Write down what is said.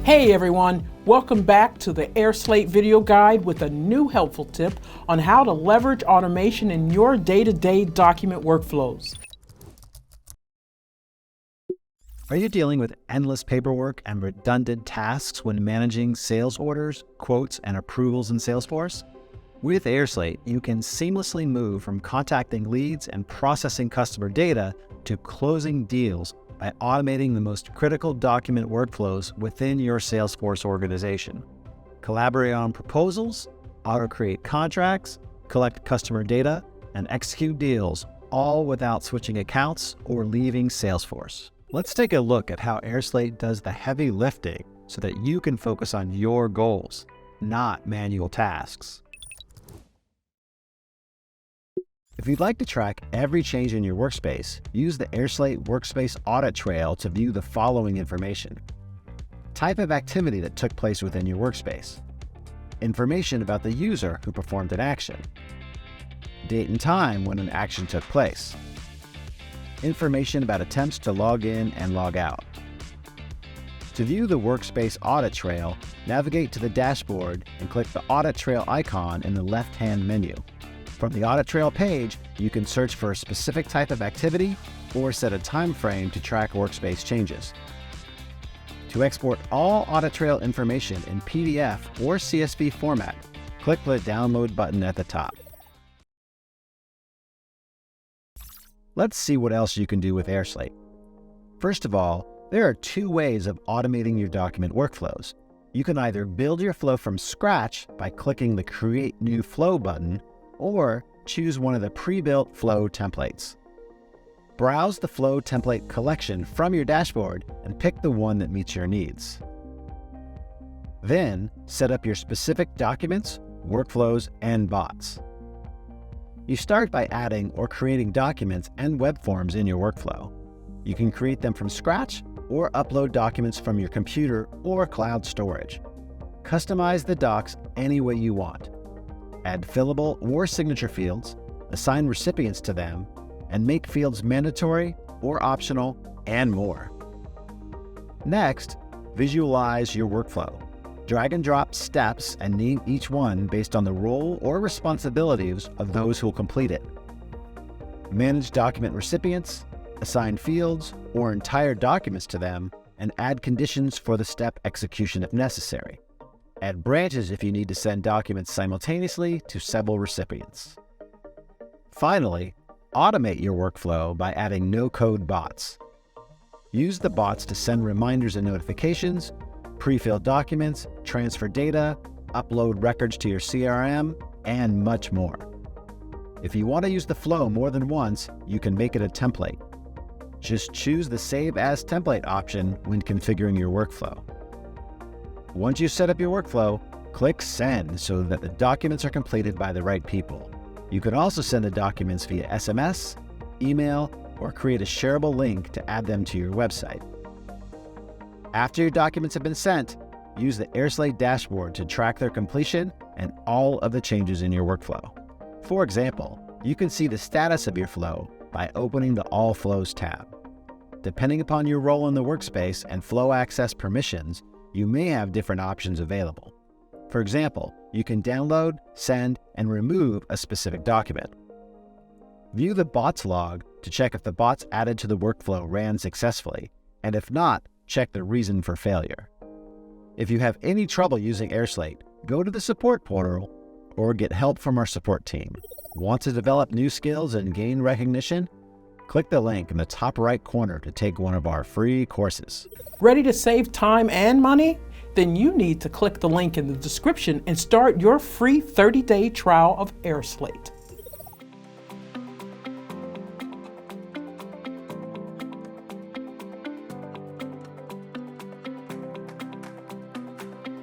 Hey everyone, welcome back to the airSlate video guide with a new helpful tip on how to leverage automation in your day-to-day document workflows. Are you dealing with endless paperwork and redundant tasks when managing sales orders, quotes, and approvals in Salesforce? With airSlate, you can seamlessly move from contacting leads and processing customer data to closing deals by automating the most critical document workflows within your Salesforce organization. Collaborate on proposals, auto-create contracts, collect customer data, and execute deals, all without switching accounts or leaving Salesforce. Let's take a look at how airSlate does the heavy lifting so that you can focus on your goals, not manual tasks. If you'd like to track every change in your workspace, use the airSlate Workspace Audit Trail to view the following information. Type of activity that took place within your workspace. Information about the user who performed an action. Date and time when an action took place. Information about attempts to log in and log out. To view the Workspace Audit Trail, navigate to the dashboard and click the Audit Trail icon in the left-hand menu. From the Audit Trail page, you can search for a specific type of activity or set a time frame to track workspace changes. To export all Audit Trail information in PDF or CSV format, click the Download button at the top. Let's see what else you can do with airSlate. First of all, there are two ways of automating your document workflows. You can either build your flow from scratch by clicking the Create New Flow button, or choose one of the pre-built flow templates. Browse the flow template collection from your dashboard and pick the one that meets your needs. Then, set up your specific documents, workflows, and bots. You start by adding or creating documents and web forms in your workflow. You can create them from scratch or upload documents from your computer or cloud storage. Customize the docs any way you want. Add fillable or signature fields, assign recipients to them, and make fields mandatory or optional, and more. Next, visualize your workflow. Drag and drop steps and name each one based on the role or responsibilities of those who will complete it. Manage document recipients, assign fields or entire documents to them, and add conditions for the step execution if necessary. Add branches if you need to send documents simultaneously to several recipients. Finally, automate your workflow by adding no-code bots. Use the bots to send reminders and notifications, pre-fill documents, transfer data, upload records to your CRM, and much more. If you want to use the flow more than once, you can make it a template. Just choose the Save As Template option when configuring your workflow. Once you set up your workflow, click Send so that the documents are completed by the right people. You can also send the documents via SMS, email, or create a shareable link to add them to your website. After your documents have been sent, use the airSlate dashboard to track their completion and all of the changes in your workflow. For example, you can see the status of your flow by opening the All Flows tab. Depending upon your role in the workspace and flow access permissions, you may have different options available. For example, you can download, send, and remove a specific document. View the bots log to check if the bots added to the workflow ran successfully, and if not, check the reason for failure. If you have any trouble using airSlate, go to the support portal or get help from our support team. Want to develop new skills and gain recognition? Click the link in the top right corner to take one of our free courses. Ready to save time and money? Then you need to click the link in the description and start your free 30-day trial of airSlate.